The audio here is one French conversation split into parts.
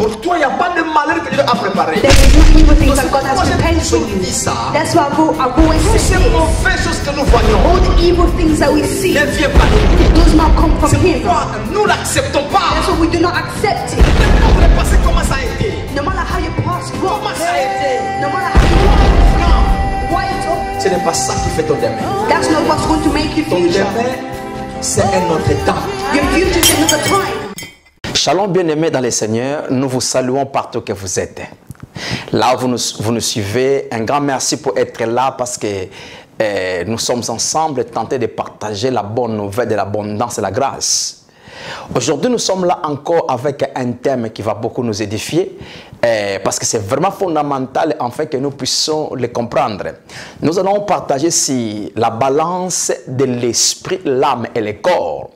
Pour toi, il n'y a pas de malheur que Dieu a préparé. There is no evil things that God has prepared for you. Ça. That's why I've always Toutes ces said this. mauvaises choses que nous voyons All the evil things that we see, ne viennent pas de nous. it does not come from C'est Him. pourquoi nous n'acceptons pas. That's why we do not accept it. Le passé, comment ça a été? No matter how your past was, Comment ça a été? no matter how you Non, white up, ce n'est pas ça qui fait ton demain. that's not what's going to make you Ton future. demain, c'est un autre temps. Your future is another time. Shalom bien-aimés dans les Seigneurs, nous vous saluons partout que vous êtes. Là où vous nous suivez, un grand merci pour être là parce que nous sommes ensemble tentés de partager la bonne nouvelle de l'abondance et la grâce. Aujourd'hui, nous sommes là encore avec un thème qui va beaucoup nous édifier parce que c'est vraiment fondamental afin que nous puissions le comprendre. Nous allons partager si la balance de l'esprit, l'âme et le corps.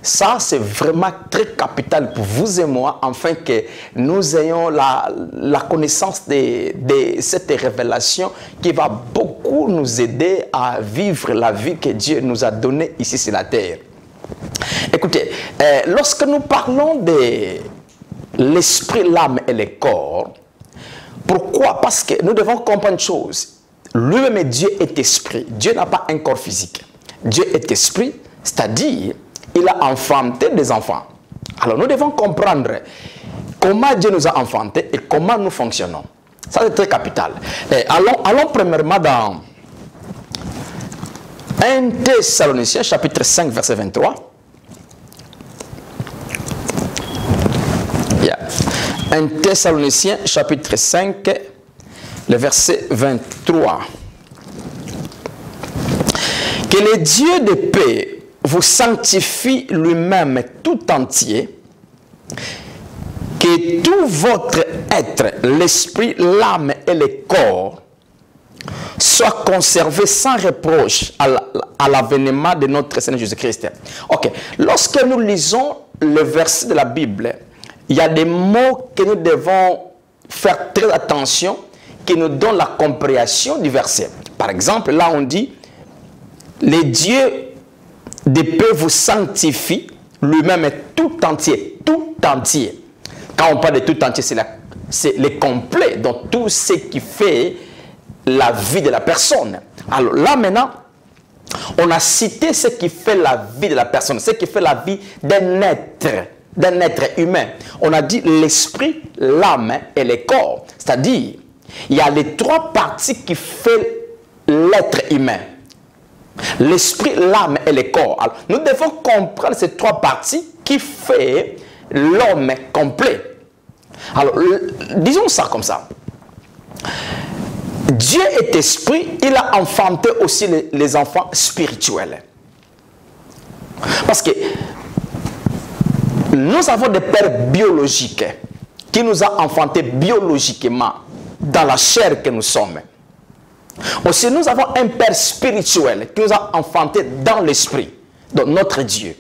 Ça, c'est vraiment très capital pour vous et moi, afin que nous ayons la connaissance de cette révélation qui va beaucoup nous aider à vivre la vie que Dieu nous a donnée ici sur la terre. Écoutez, lorsque nous parlons de l'esprit, l'âme et le corps, pourquoi? Parce que nous devons comprendre une chose. Lui-même, Dieu est esprit. Dieu n'a pas un corps physique. Dieu est esprit, c'est-à-dire il a enfanté des enfants. Alors nous devons comprendre comment Dieu nous a enfantés et comment nous fonctionnons. Ça c'est très capital. Allons premièrement dans 1 Thessaloniciens chapitre 5 verset 23. 1 Thessaloniciens chapitre 5 le verset 23. Que le Dieu de paix vous sanctifie lui-même tout entier, que tout votre être, l'esprit, l'âme et le corps, soit conservé sans reproche à l'avènement de notre Seigneur Jésus-Christ. Ok, lorsque nous lisons le verset de la Bible, il y a des mots que nous devons faire très attention, qui nous donnent la compréhension du verset. Par exemple, là on dit, les dieux de paix vous sanctifie lui-même tout entier, tout entier. Quand on parle de tout entier, c'est le complet, donc tout ce qui fait la vie de la personne. Alors là maintenant, on a cité ce qui fait la vie de la personne, ce qui fait la vie d'un être humain. On a dit l'esprit, l'âme et le corps. C'est-à-dire, il y a les trois parties qui font l'être humain. L'esprit, l'âme et le corps. Alors, nous devons comprendre ces trois parties qui font l'homme complet. Alors, disons ça comme ça. Dieu est esprit, il a enfanté aussi les enfants spirituels. Parce que nous avons des pères biologiques qui nous ont enfantés biologiquement dans la chair que nous sommes. Aussi, nous avons un Père spirituel qui nous a enfantés dans l'esprit, donc notre Dieu.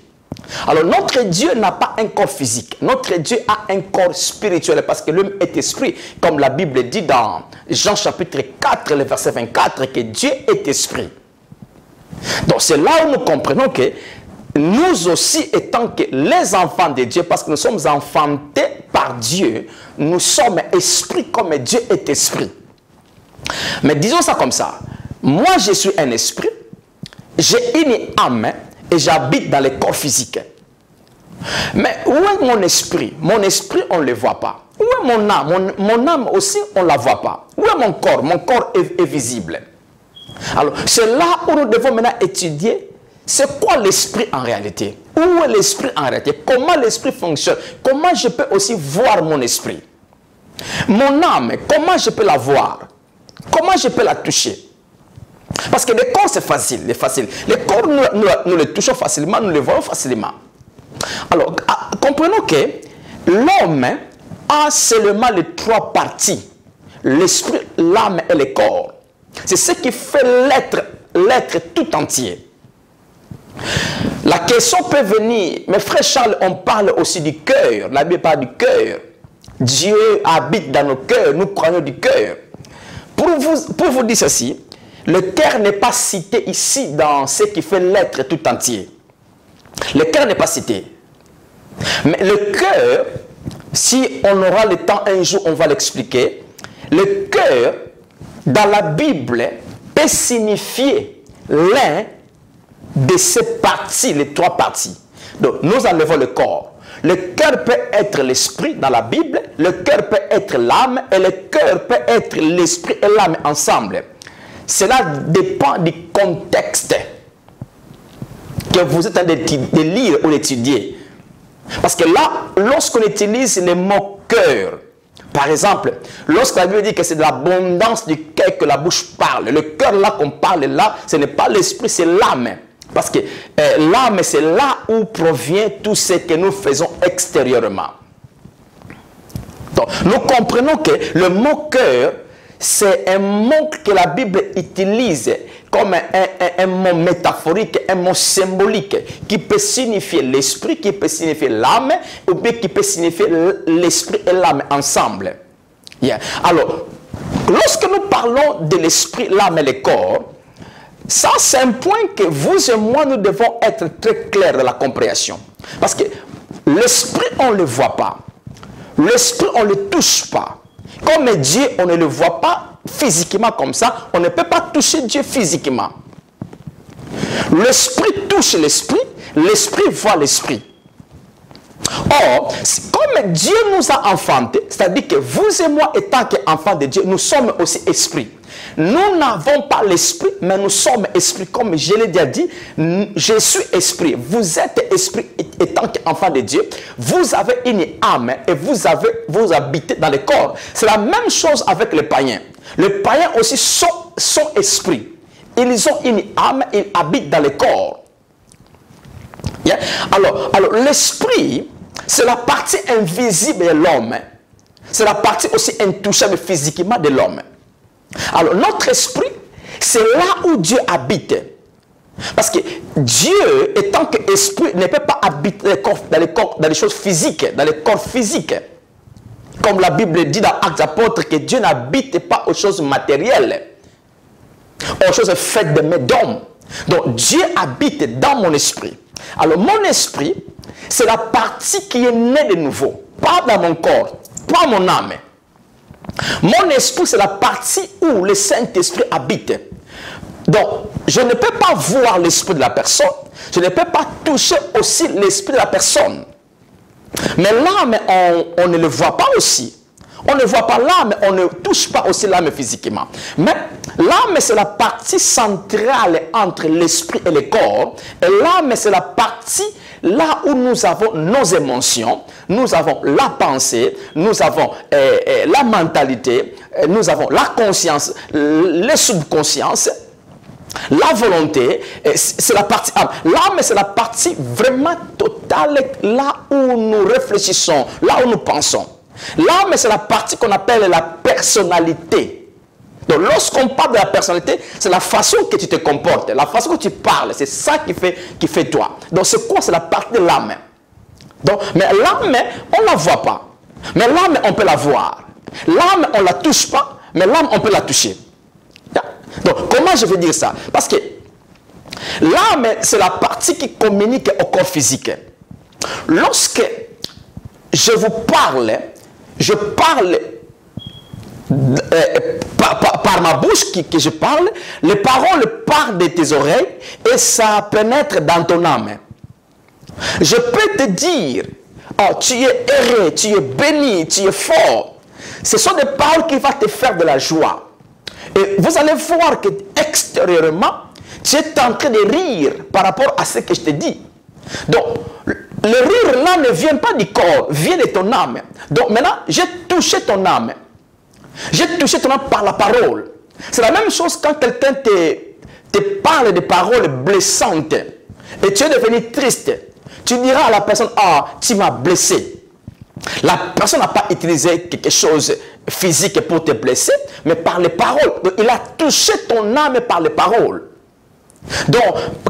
Alors, notre Dieu n'a pas un corps physique. Notre Dieu a un corps spirituel parce que l'homme est esprit. Comme la Bible dit dans Jean chapitre 4, le verset 24, que Dieu est esprit. Donc, c'est là où nous comprenons que nous aussi, étant que les enfants de Dieu, parce que nous sommes enfantés par Dieu, nous sommes esprits comme Dieu est esprit. Mais disons ça comme ça. Moi, je suis un esprit, j'ai une âme et j'habite dans le corps physique. Mais où est mon esprit? Mon esprit, on ne le voit pas. Où est mon âme? Mon âme aussi, on ne la voit pas. Où est mon corps? Mon corps est visible. Alors, c'est là où nous devons maintenant étudier c'est quoi l'esprit en réalité? Où est l'esprit en réalité? Comment l'esprit fonctionne? Comment je peux aussi voir mon esprit? Mon âme, comment je peux la voir? Comment je peux la toucher? Parce que le corps, c'est facile, Le corps, nous le touchons facilement, nous le voyons facilement. Alors, comprenons que l'homme a seulement les trois parties. L'esprit, l'âme et le corps. C'est ce qui fait l'être tout entier. La question peut venir, mais frère Charles, on parle aussi du cœur. La Bible parle du cœur. Dieu habite dans nos cœurs, nous croyons du cœur. Pour vous dire ceci, le cœur n'est pas cité ici dans ce qui fait l'être tout entier. Le cœur n'est pas cité. Mais le cœur si on aura le temps un jour, on va l'expliquer. Le cœur, dans la Bible, peut signifier l'un de ces parties, les trois parties. Donc, nous enlevons le corps. Le cœur peut être l'esprit dans la Bible, le cœur peut être l'âme, et le cœur peut être l'esprit et l'âme ensemble. Cela dépend du contexte que vous êtes en train de lire ou d'étudier. Parce que là, lorsqu'on utilise le mot cœur, par exemple, lorsque la Bible dit que c'est de l'abondance du cœur que la bouche parle, le cœur là qu'on parle là, ce n'est pas l'esprit, c'est l'âme. Parce que l'âme, c'est là où provient tout ce que nous faisons extérieurement. Donc, nous comprenons que le mot cœur, c'est un mot que la Bible utilise comme un mot métaphorique, un mot symbolique, qui peut signifier l'esprit, qui peut signifier l'âme, ou bien qui peut signifier l'esprit et l'âme ensemble. Yeah. Alors, lorsque nous parlons de l'esprit, l'âme et le corps, ça c'est un point que vous et moi, nous devons être très clairs dans la compréhension. Parce que l'esprit, on ne le voit pas. L'esprit, on ne le touche pas. Comme Dieu, on ne le voit pas physiquement comme ça. On ne peut pas toucher Dieu physiquement. L'esprit touche l'esprit. L'esprit voit l'esprit. Or, comme Dieu nous a enfantés, c'est-à-dire que vous et moi, étant qu'enfants de Dieu, nous sommes aussi esprits. Nous n'avons pas l'esprit, mais nous sommes esprits. Comme je l'ai déjà dit, je suis esprit. Vous êtes esprit étant qu'enfant de Dieu. Vous avez une âme et vous habitez dans le corps. C'est la même chose avec les païens. Les païens aussi sont esprits. Ils ont une âme, ils habitent dans le corps. Yeah? Alors l'esprit, c'est la partie invisible de l'homme. C'est la partie aussi intouchable physiquement de l'homme. Alors, notre esprit, c'est là où Dieu habite. Parce que Dieu, étant qu'esprit, ne peut pas habiter dans les choses physiques, dans les corps physiques. Comme la Bible dit dans Actes des Apôtres, que Dieu n'habite pas aux choses matérielles, aux choses faites de mains d'hommes. Donc, Dieu habite dans mon esprit. Alors, mon esprit, c'est la partie qui est née de nouveau. Pas dans mon corps, pas mon âme. Mon esprit, c'est la partie où le Saint-Esprit habite. Donc, je ne peux pas voir l'esprit de la personne. Je ne peux pas toucher aussi l'esprit de la personne. Mais l'âme, on ne le voit pas aussi. On ne voit pas l'âme, on ne touche pas aussi l'âme physiquement. Mais l'âme, c'est la partie centrale entre l'esprit et le corps. Et l'âme, c'est la partie là où nous avons nos émotions, nous avons la pensée, nous avons la mentalité, nous avons la conscience, les subconsciences, la volonté, c'est la partie âme. L'âme, c'est la partie vraiment totale là où nous réfléchissons, là où nous pensons. L'âme, c'est la partie qu'on appelle la personnalité. Donc, lorsqu'on parle de la personnalité, c'est la façon que tu te comportes, la façon que tu parles, c'est ça qui fait toi. Donc, c'est quoi? C'est la partie de l'âme. Donc, mais l'âme, on ne la voit pas. Mais l'âme, on peut la voir. L'âme, on ne la touche pas, mais l'âme, on peut la toucher. Donc, comment je veux dire ça? Parce que l'âme, c'est la partie qui communique au corps physique. Lorsque je vous parle, je parle par ma bouche que je parle, les paroles partent de tes oreilles et ça pénètre dans ton âme. Je peux te dire, oh, tu es heureux, tu es béni, tu es fort. Ce sont des paroles qui vont te faire de la joie. Et vous allez voir que extérieurement, tu es en train de rire par rapport à ce que je te dis. Donc, le rire là ne vient pas du corps, vient de ton âme. Donc maintenant, j'ai touché ton âme. J'ai touché ton âme par la parole. C'est la même chose quand quelqu'un te parle de paroles blessantes et tu es devenu triste. Tu diras à la personne, ah, tu m'as blessé. La personne n'a pas utilisé quelque chose physique pour te blesser, mais par les paroles. Donc, il a touché ton âme par les paroles. Donc,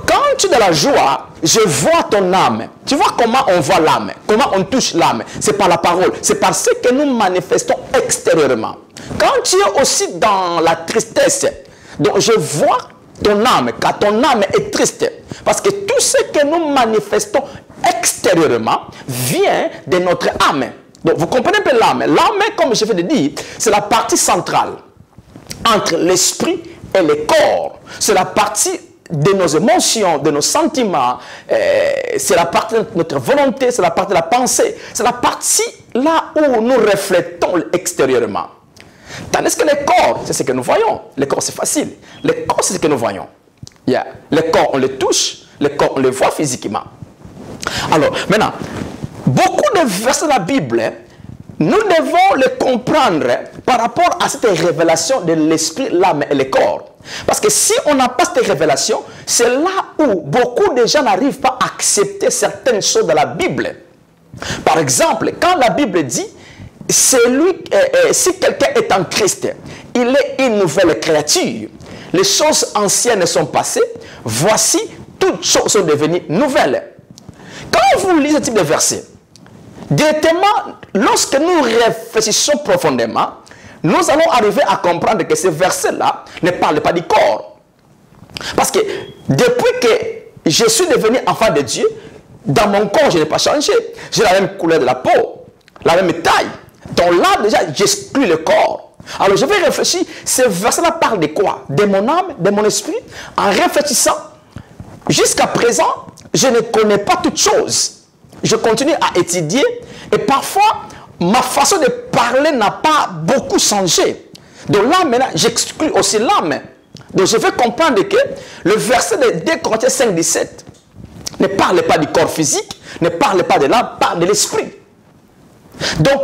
quand tu es dans la joie, je vois ton âme. Tu vois comment on voit l'âme, comment on touche l'âme. C'est par la parole. C'est par ce que nous manifestons extérieurement. Quand tu es aussi dans la tristesse, donc je vois ton âme, car ton âme est triste. Parce que tout ce que nous manifestons extérieurement vient de notre âme. Donc, vous comprenez un peu l'âme. L'âme, comme je viens de dire, c'est la partie centrale entre l'esprit et le corps. C'est la partie de nos émotions, de nos sentiments. C'est la partie de notre volonté, c'est la partie de la pensée. C'est la partie là où nous reflétons extérieurement. Tandis que le corps, c'est ce que nous voyons. Le corps, c'est facile. Le corps, c'est ce que nous voyons. Le corps, on le touche. Le corps, on le voit physiquement. Alors, maintenant, beaucoup de versets de la Bible, nous devons les comprendre par rapport à cette révélation de l'esprit, l'âme et le corps. Parce que si on n'a pas cette révélation, c'est là où beaucoup de gens n'arrivent pas à accepter certaines choses de la Bible. Par exemple, quand la Bible dit, si quelqu'un est en Christ, il est une nouvelle créature. Les choses anciennes sont passées, voici, toutes choses sont devenues nouvelles. Quand vous lisez ce type de verset, directement, lorsque nous réfléchissons profondément, nous allons arriver à comprendre que ce verset-là ne parle pas du corps. Parce que depuis que je suis devenu enfant de Dieu, dans mon corps, je n'ai pas changé. J'ai la même couleur de la peau, la même taille. Donc là, déjà, j'exclus le corps. Alors je vais réfléchir, ce verset-là parle de quoi? De mon âme, de mon esprit. En réfléchissant, jusqu'à présent, je ne connais pas toutes choses. Je continue à étudier et parfois, ma façon de parler n'a pas beaucoup changé. Donc là, maintenant, j'exclus aussi l'âme. Donc je vais comprendre que le verset de 2 Corinthiens 5, 17 ne parle pas du corps physique, ne parle pas de l'âme, parle de l'esprit. Donc,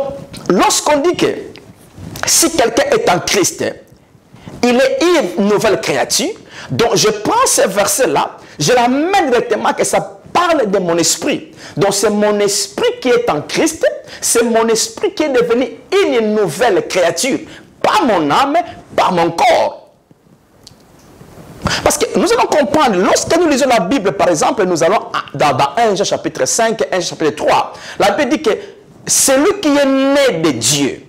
lorsqu'on dit que si quelqu'un est en Christ, il est une nouvelle créature, donc je prends ce verset-là, je l'amène directement que ça parle de mon esprit. Donc c'est mon esprit qui est en Christ, c'est mon esprit qui est devenu une nouvelle créature. Pas mon âme, pas mon corps. Parce que nous allons comprendre, lorsque nous lisons la Bible, par exemple, nous allons dans 1 Jean chapitre 5, 1 Jean chapitre 3, la Bible dit que celui qui est né de Dieu,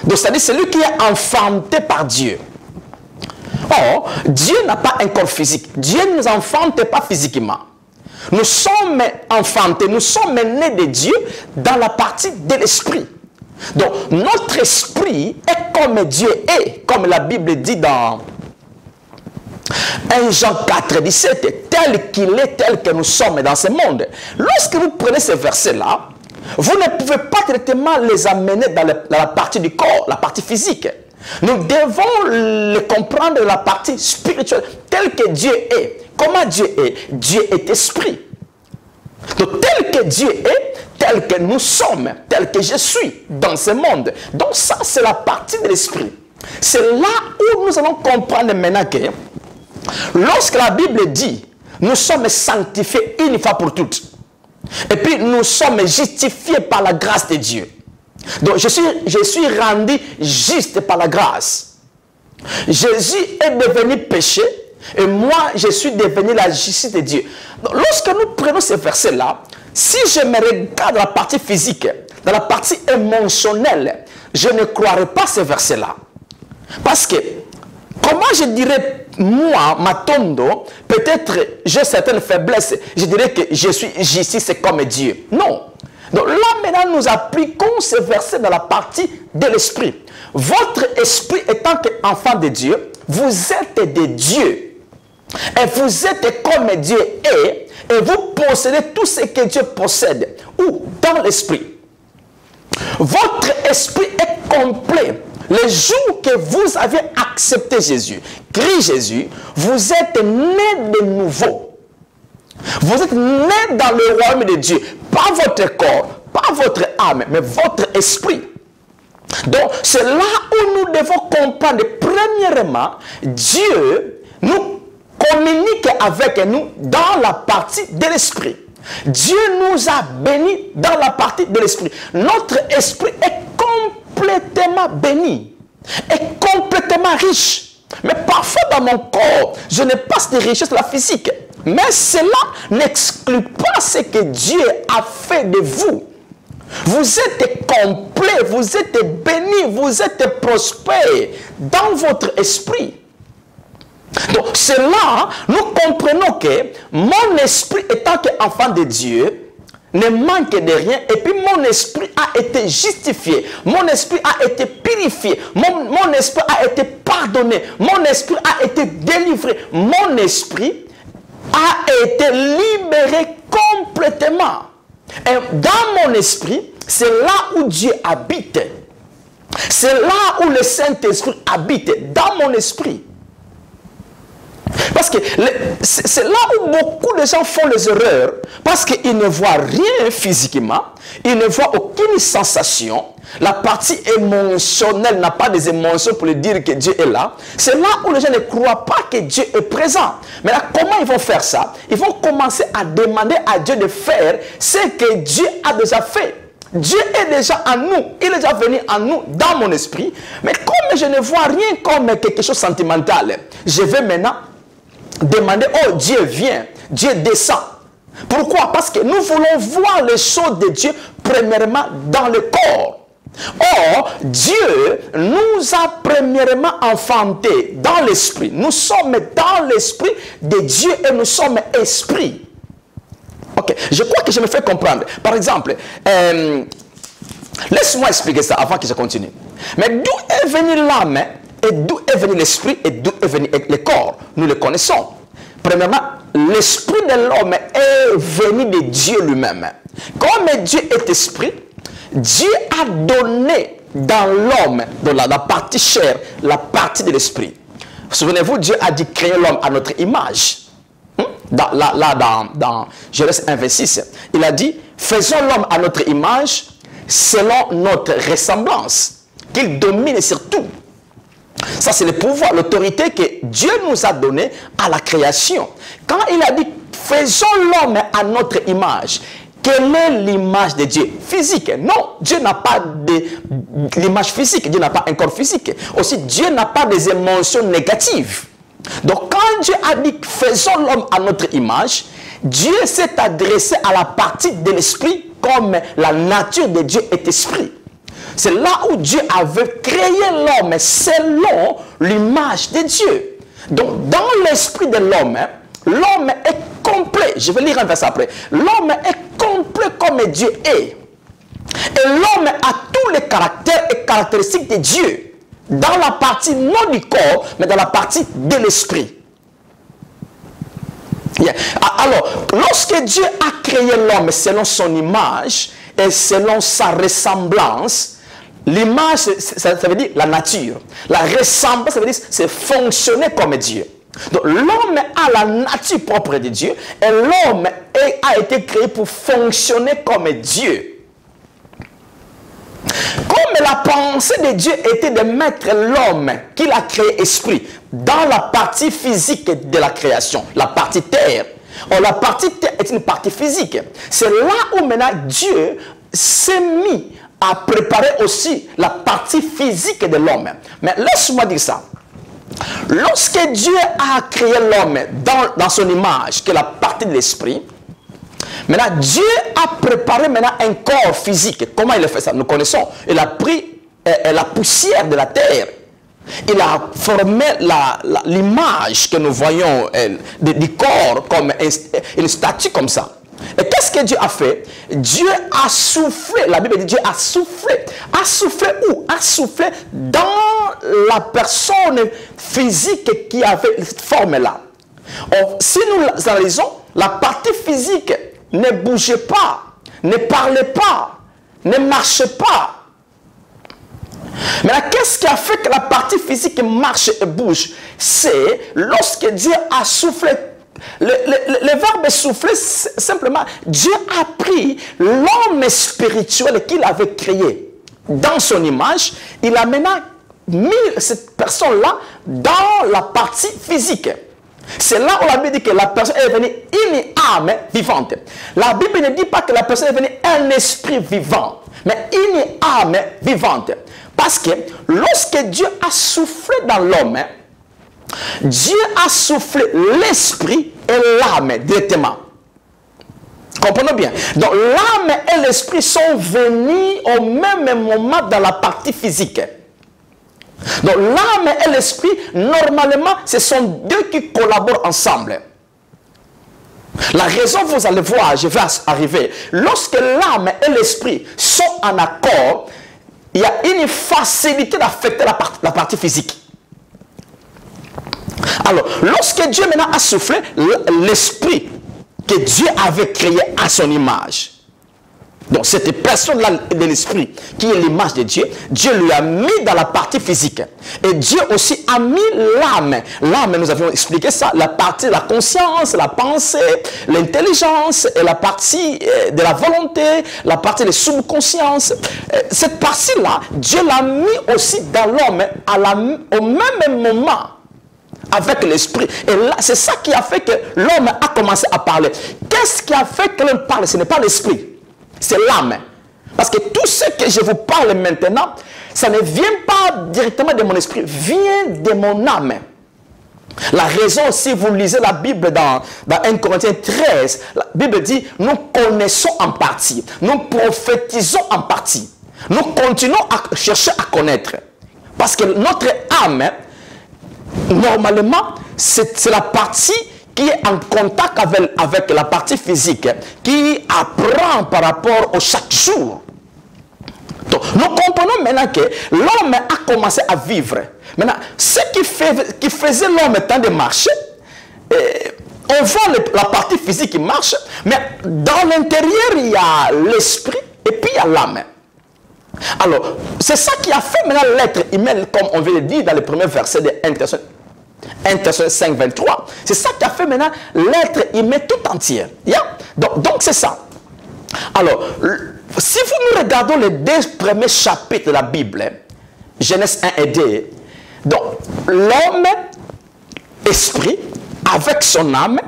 donc c'est-à-dire celui qui est enfanté par Dieu. Or, Dieu n'a pas un corps physique. Dieu ne nous enfante pas physiquement. Nous sommes enfantés, nous sommes nés de Dieu dans la partie de l'esprit. Donc, notre esprit est comme Dieu est, comme la Bible dit dans 1 Jean 4, 17, tel qu'il est, tel que nous sommes dans ce monde. Lorsque vous prenez ces versets-là, vous ne pouvez pas directement les amener dans la partie du corps, la partie physique. Nous devons le comprendre dans la partie spirituelle, telle que Dieu est. Comment Dieu est? Dieu est esprit. Donc, tel que Dieu est, tel que nous sommes, tel que je suis dans ce monde. Donc, ça, c'est la partie de l'esprit. C'est là où nous allons comprendre maintenant que, lorsque la Bible dit, nous sommes sanctifiés une fois pour toutes, et puis nous sommes justifiés par la grâce de Dieu. Donc, je suis rendu juste par la grâce. Jésus est devenu péché, et moi, je suis devenu la justice de Dieu. Donc, lorsque nous prenons ces versets-là, si je me regarde dans la partie physique, dans la partie émotionnelle, je ne croirais pas ces versets-là. Parce que, comment je dirais, moi, Matondo, peut-être j'ai certaines faiblesses, je dirais que je suis justice comme Dieu. Non. Donc là, maintenant, nous appliquons ces versets dans la partie de l'esprit. Votre esprit étant qu'enfant de Dieu, vous êtes de Dieu. Et vous êtes comme Dieu est, et vous possédez tout ce que Dieu possède. Ou dans l'esprit. Votre esprit est complet. Le jour que vous avez accepté Jésus, Christ Jésus, vous êtes né de nouveau. Vous êtes né dans le royaume de Dieu. Pas votre corps, pas votre âme, mais votre esprit. Donc, c'est là où nous devons comprendre, premièrement, Dieu nous communique avec nous dans la partie de l'esprit. Dieu nous a bénis dans la partie de l'esprit. Notre esprit est complètement béni, est complètement riche. Mais parfois dans mon corps, je n'ai pas cette richesse la physique. Mais cela n'exclut pas ce que Dieu a fait de vous. Vous êtes complet, vous êtes béni, vous êtes prospère dans votre esprit. Donc, cela, nous comprenons que mon esprit, étant qu'enfant de Dieu, ne manque de rien et puis mon esprit a été justifié, mon esprit a été purifié, mon esprit a été pardonné, mon esprit a été délivré, mon esprit a été libéré complètement. Et dans mon esprit, c'est là où Dieu habite. C'est là où le Saint-Esprit habite, dans mon esprit. Parce que c'est là où beaucoup de gens font les erreurs, parce qu'ils ne voient rien physiquement, ils ne voient aucune sensation. La partie émotionnelle n'a pas des émotions pour lui dire que Dieu est là. C'est là où les gens ne croient pas que Dieu est présent. Mais là, comment ils vont faire ça? Ils vont commencer à demander à Dieu de faire ce que Dieu a déjà fait. Dieu est déjà en nous, il est déjà venu en nous, dans mon esprit. Mais comme je ne vois rien comme quelque chose de sentimental, je vais maintenant demander, oh Dieu vient, Dieu descend. Pourquoi? Parce que nous voulons voir les choses de Dieu premièrement dans le corps. Or, Dieu nous a premièrement enfantés dans l'esprit. Nous sommes dans l'esprit de Dieu et nous sommes esprit. Ok, je crois que je me fais comprendre. Par exemple, laisse-moi expliquer ça avant que je continue. Mais d'où est venu l'âme et d'où est venu l'esprit et d'où est venu le corps? Nous le connaissons. Premièrement, l'esprit de l'homme est venu de Dieu lui-même. Comme Dieu est esprit, Dieu a donné dans l'homme, dans la partie chair, la partie de l'esprit. Souvenez-vous, Dieu a dit créer l'homme à notre image. Dans Genèse 1, 26, il a dit, faisons l'homme à notre image, selon notre ressemblance, qu'il domine sur tout. Ça, c'est le pouvoir, l'autorité que Dieu nous a donné à la création. Quand il a dit, faisons l'homme à notre image, quelle est l'image de Dieu? Physique. Non, Dieu n'a pas l'image physique, Dieu n'a pas un corps physique. Aussi, Dieu n'a pas des émotions négatives. Donc, quand Dieu a dit, faisons l'homme à notre image, Dieu s'est adressé à la partie de l'esprit comme la nature de Dieu est esprit. C'est là où Dieu avait créé l'homme selon l'image de Dieu. Donc, dans l'esprit de l'homme, l'homme est complet. Je vais lire un verset après. L'homme est complet comme Dieu est. Et l'homme a tous les caractères et caractéristiques de Dieu. Dans la partie non du corps, mais dans la partie de l'esprit. Yeah. Alors, lorsque Dieu a créé l'homme selon son image et selon sa ressemblance, l'image, ça veut dire la nature. La ressemblance, ça veut dire c'est fonctionner comme Dieu. Donc, l'homme a la nature propre de Dieu et l'homme a été créé pour fonctionner comme Dieu. Comme la pensée de Dieu était de mettre l'homme qu'il a créé esprit dans la partie physique de la création, la partie terre. Or, la partie terre est une partie physique. C'est là où maintenant Dieu s'est mis à préparer aussi la partie physique de l'homme. Mais laisse-moi dire ça. Lorsque Dieu a créé l'homme dans son image, qui est la partie de l'esprit, maintenant, Dieu a préparé maintenant un corps physique. Comment il a fait ça? Nous connaissons. Il a pris la poussière de la terre. Il a formé l'image que nous voyons du corps comme une statue comme ça. Et qu'est-ce que Dieu a fait? Dieu a soufflé. La Bible dit Dieu a soufflé. A soufflé où? A soufflé dans la personne physique qui avait cette forme-là. Si nous analysons, la partie physique ne bougeait pas, ne parlait pas, ne marchait pas. Mais qu'est-ce qui a fait que la partie physique marche et bouge? C'est lorsque Dieu a soufflé. Le verbe souffler, simplement, Dieu a pris l'homme spirituel qu'il avait créé dans son image. Il a maintenant mis cette personne-là dans la partie physique. C'est là où la Bible dit que la personne est devenue une âme vivante. La Bible ne dit pas que la personne est devenue un esprit vivant, mais une âme vivante. Parce que lorsque Dieu a soufflé dans l'homme, Dieu a soufflé l'esprit et l'âme directement. Comprenez bien. Donc l'âme et l'esprit sont venus au même moment dans la partie physique. Donc l'âme et l'esprit, normalement, ce sont deux qui collaborent ensemble. La raison, vous allez voir, je vais arriver. Lorsque l'âme et l'esprit sont en accord, il y a une facilité d'affecter la partie physique. Alors, lorsque Dieu maintenant a soufflé, l'esprit que Dieu avait créé à son image, donc cette personne-là de l'esprit qui est l'image de Dieu, Dieu lui a mis dans la partie physique. Et Dieu aussi a mis l'âme. L'âme, nous avions expliqué ça, la partie de la conscience, la pensée, l'intelligence, et la partie de la volonté, la partie de la subconscience. Cette partie-là, Dieu l'a mis aussi dans l'homme au même moment avec l'esprit. Et là, c'est ça qui a fait que l'homme a commencé à parler. Qu'est-ce qui a fait que l'homme parle? Ce n'est pas l'esprit. C'est l'âme. Parce que tout ce que je vous parle maintenant, ça ne vient pas directement de mon esprit, vient de mon âme. La raison, si vous lisez la Bible dans 1 Corinthiens 13, la Bible dit, nous connaissons en partie, nous prophétisons en partie. Nous continuons à chercher à connaître. Parce que notre âme, normalement, c'est la partie qui est en contact avec la partie physique, qui apprend par rapport au chaque jour. Donc, nous comprenons maintenant que l'homme a commencé à vivre. Maintenant, ce qui faisait l'homme tant de marcher, on voit la partie physique qui marche, mais dans l'intérieur, il y a l'esprit et puis il y a l'âme. Alors, c'est ça qui a fait maintenant l'être humain, comme on veut le dire dans le premier verset de 1 Thessaloniciens 5, 23. C'est ça qui a fait maintenant l'être humain tout entier. Yeah? Donc c'est ça. Alors, si nous regardons les 2 premiers chapitres de la Bible, Genèse 1 et 2, donc l'homme, esprit, avec son âme,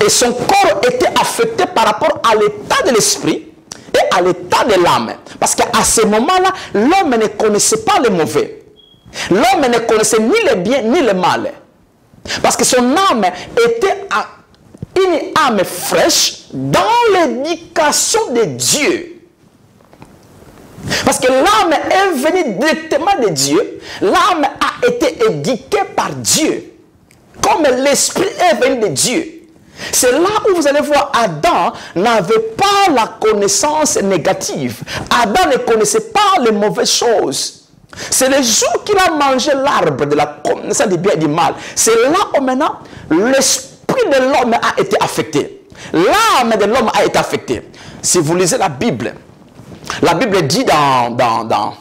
et son corps était affecté par rapport à l'état de l'esprit et à l'état de l'âme. Parce qu'à ce moment-là, l'homme ne connaissait pas le mauvais. L'homme ne connaissait ni le bien ni le mal. Parce que son âme était une âme fraîche dans l'éducation de Dieu. Parce que l'âme est venue directement de Dieu. L'âme a été éduquée par Dieu. Comme l'esprit est venu de Dieu. C'est là où vous allez voir, Adam n'avait pas la connaissance négative. Adam ne connaissait pas les mauvaises choses. C'est le jour qu'il a mangé l'arbre de la connaissance du bien et du mal. C'est là où maintenant l'esprit de l'homme a été affecté. L'âme de l'homme a été affectée. Si vous lisez la Bible dit dans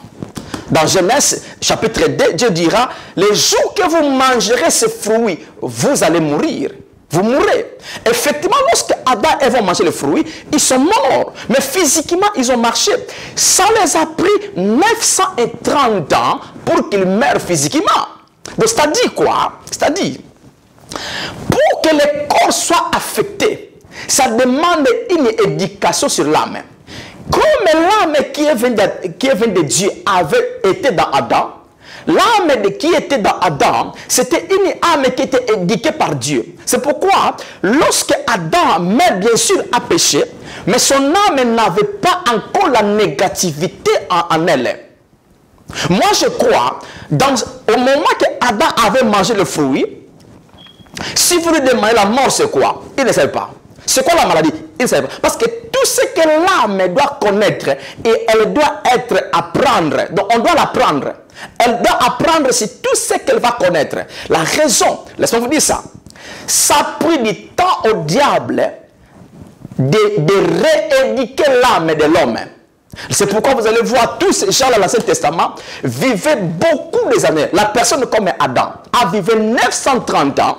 Genèse chapitre 2, Dieu dira, les jours que vous mangerez ces fruits, vous allez mourir. Vous mourrez. Effectivement, lorsque Adam et Ève ont mangé le fruit, ils sont morts. Mais physiquement, ils ont marché. Ça les a pris 930 ans pour qu'ils meurent physiquement. Donc, c'est-à-dire quoi? C'est-à-dire, pour que le corps soit affecté, ça demande une éducation sur l'âme. Comme l'âme qui est venue de Dieu avait été dans Adam, l'âme qui était dans Adam, c'était une âme qui était éduquée par Dieu. C'est pourquoi, lorsque Adam, mais bien sûr, a péché, mais son âme n'avait pas encore la négativité en elle. Moi, je crois, au moment que Adam avait mangé le fruit, si vous lui demandez la mort, c'est quoi? Il ne sait pas. C'est quoi la maladie? Il ne sait pas. Parce que tout ce que l'âme doit connaître, et elle doit apprendre. Donc, on doit l'apprendre. Elle doit apprendre sur tout ce qu'elle va connaître. La raison, laissez-moi vous dire ça. Ça a pris du temps au diable de rééduquer l'âme de l'homme. C'est pourquoi vous allez voir tous ces gens-là dans l'Ancien Testament vivaient beaucoup des années. La personne comme Adam a vécu 930 ans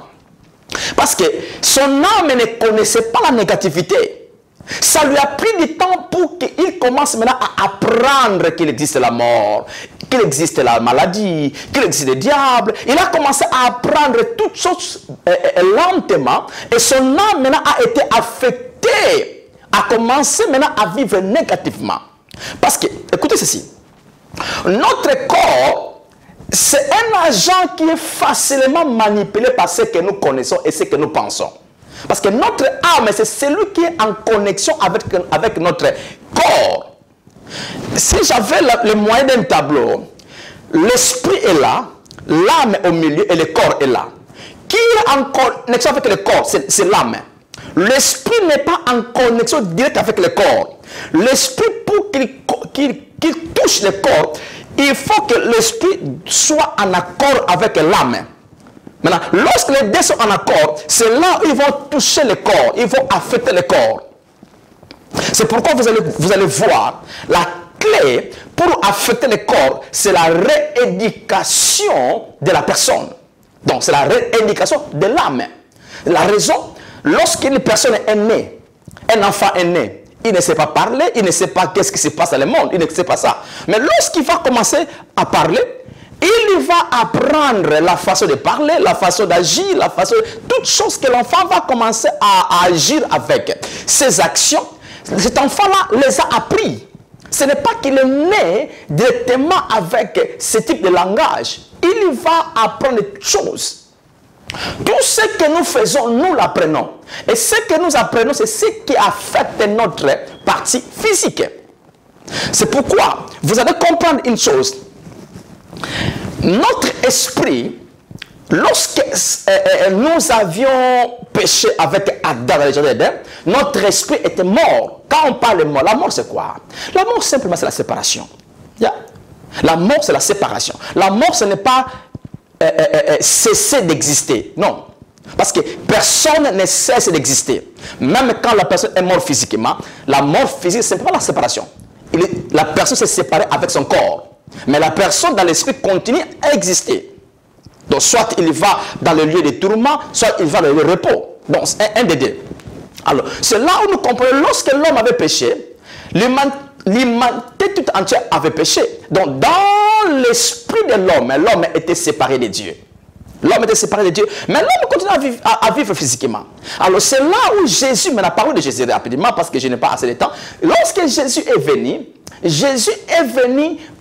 parce que son âme ne connaissait pas la négativité. Ça lui a pris du temps pour qu'il commence maintenant à apprendre qu'il existe la mort, qu'il existe la maladie, qu'il existe le diable. Il a commencé à apprendre toutes choses lentement et son âme maintenant a été affectée, a commencé maintenant à vivre négativement. Parce que, écoutez ceci, notre corps, c'est un agent qui est facilement manipulé par ce que nous connaissons et ce que nous pensons. Parce que notre âme, c'est celui qui est en connexion avec notre corps. Si j'avais le moyen d'un tableau, l'esprit est là, l'âme au milieu et le corps est là. Qui est en connexion avec le corps? C'est l'âme. l'esprit n'est pas en connexion directe avec le corps. L'esprit, pour qu'il touche le corps, il faut que l'esprit soit en accord avec l'âme. Maintenant, lorsque les deux sont en accord, c'est là où ils vont toucher le corps, ils vont affecter le corps. C'est pourquoi vous allez voir la clé pour affecter le corps, c'est la rééducation de la personne. Donc, c'est la rééducation de l'âme. La raison, lorsqu'une personne est née, un enfant est né, il ne sait pas parler, il ne sait pas qu'est-ce qui se passe dans le monde, il ne sait pas ça. Mais lorsqu'il va commencer à parler, il va apprendre la façon de parler, la façon d'agir, toutes choses que l'enfant va commencer à agir avec. Ces actions, cet enfant-là les a appris. Ce n'est pas qu'il est né directement avec ce type de langage. Il va apprendre des choses. Tout ce que nous faisons, nous l'apprenons. Et ce que nous apprenons, c'est ce qui affecte notre partie physique. C'est pourquoi vous allez comprendre une chose. Notre esprit, lorsque nous avions péché avec Adam dans le jardin d'Éden, notre esprit était mort. Quand on parle de mort, la mort c'est quoi? La mort simplement c'est la séparation. La mort c'est la séparation. La mort ce n'est pas cesser d'exister. Non. Parce que personne ne cesse d'exister. Même quand la personne est morte physiquement, la mort physique c'est pas la séparation. La personne s'est séparée avec son corps. Mais la personne dans l'esprit continue à exister. Donc soit il va dans le lieu de tourment, soit il va dans le repos. Donc c'est un des deux. Alors, c'est là où nous comprenons, lorsque l'homme avait péché, l'humanité toute entière avait péché. Donc dans l'esprit de l'homme, l'homme était séparé de Dieu. L'homme était séparé de Dieu, mais l'homme continue à vivre physiquement. Alors c'est là où Jésus, mais la parole de Jésus rapidement, parce que je n'ai pas assez de temps. Lorsque Jésus est venu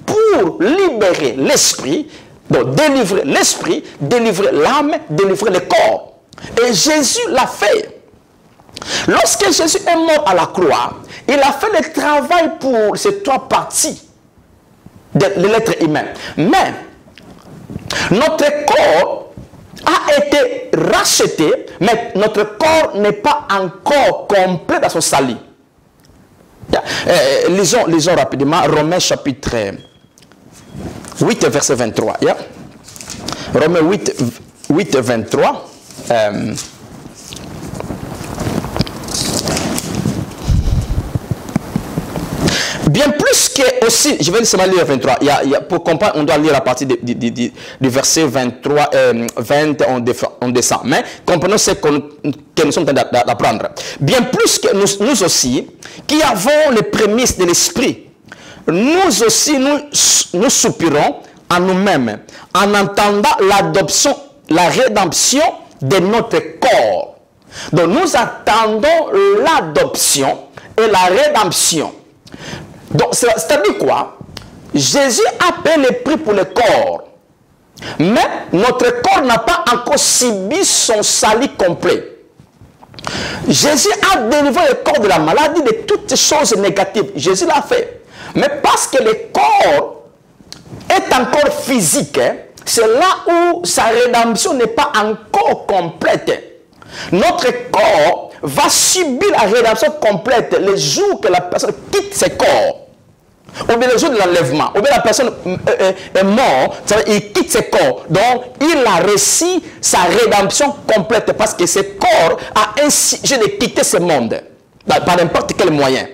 pour libérer l'esprit, donc délivrer l'esprit, délivrer l'âme, délivrer le corps. Et Jésus l'a fait. Lorsque Jésus est mort à la croix, il a fait le travail pour ces trois parties de l'être humain. Mais notre corps a été racheté, mais notre corps n'est pas encore complet dans son salut. Lisons rapidement Romains chapitre 8, verset 23. Romains 8, 23. Bien plus que aussi, je vais seulement lire 23. Pour comprendre, on doit lire à partir du verset 23, 20, on descend. Mais comprenons ce que nous sommes en train d'apprendre. Bien plus que nous aussi, qui avons les prémices de l'esprit, nous aussi, nous soupirons en nous-mêmes, en entendant l'adoption, la rédemption de notre corps. Donc nous attendons l'adoption et la rédemption. Donc, c'est-à-dire quoi? Jésus a payé le prix pour le corps. Mais notre corps n'a pas encore subi son salut complet. Jésus a délivré le corps de la maladie, de toutes choses négatives. Jésus l'a fait. Mais parce que le corps est encore physique, c'est là où sa rédemption n'est pas encore complète. Notre corps va subir la rédemption complète le jour que la personne quitte ses corps. Ou bien le jour de l'enlèvement. Ou bien la personne est morte, il quitte ses corps. Donc, il a reçu sa rédemption complète parce que ce corps a exigé de quitter ce monde. Par n'importe quel moyen.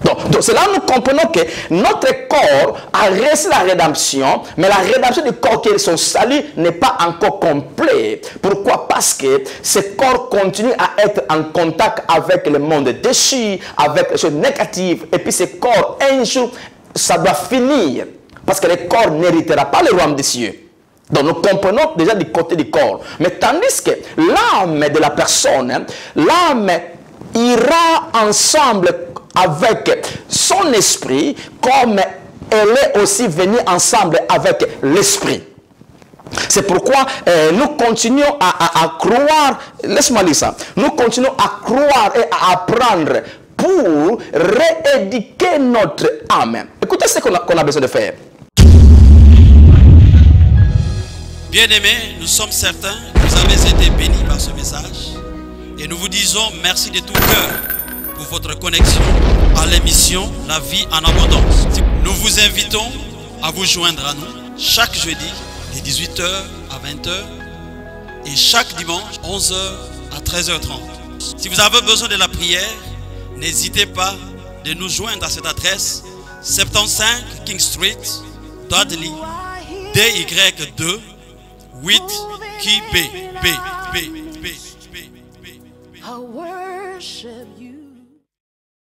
Donc c'est là que nous comprenons que notre corps a reçu la rédemption, mais la rédemption du corps qui est son salut n'est pas encore complet. Pourquoi? Parce que ce corps continue à être en contact avec le monde déchu, avec les choses négatives. Et puis ce corps, un jour, ça doit finir. Parce que le corps n'héritera pas le royaume des cieux. Donc nous comprenons déjà du côté du corps. Mais tandis que l'âme de la personne, l'âme ira ensemble avec son esprit, comme elle est aussi venue ensemble avec l'esprit. C'est pourquoi nous continuons à croire, laisse-moi lire ça, nous continuons à croire et à apprendre pour rééduquer notre âme. Écoutez ce qu'on a besoin de faire. Bien-aimés, nous sommes certains que vous avez été bénis par ce message. Et nous vous disons merci de tout cœur pour votre connexion à l'émission La vie en abondance. Nous vous invitons à vous joindre à nous chaque jeudi de 18h à 20h et chaque dimanche 11h à 13h30. Si vous avez besoin de la prière, n'hésitez pas de nous joindre à cette adresse 75 King Street, Dudley, DY2 8 QP. I worship you.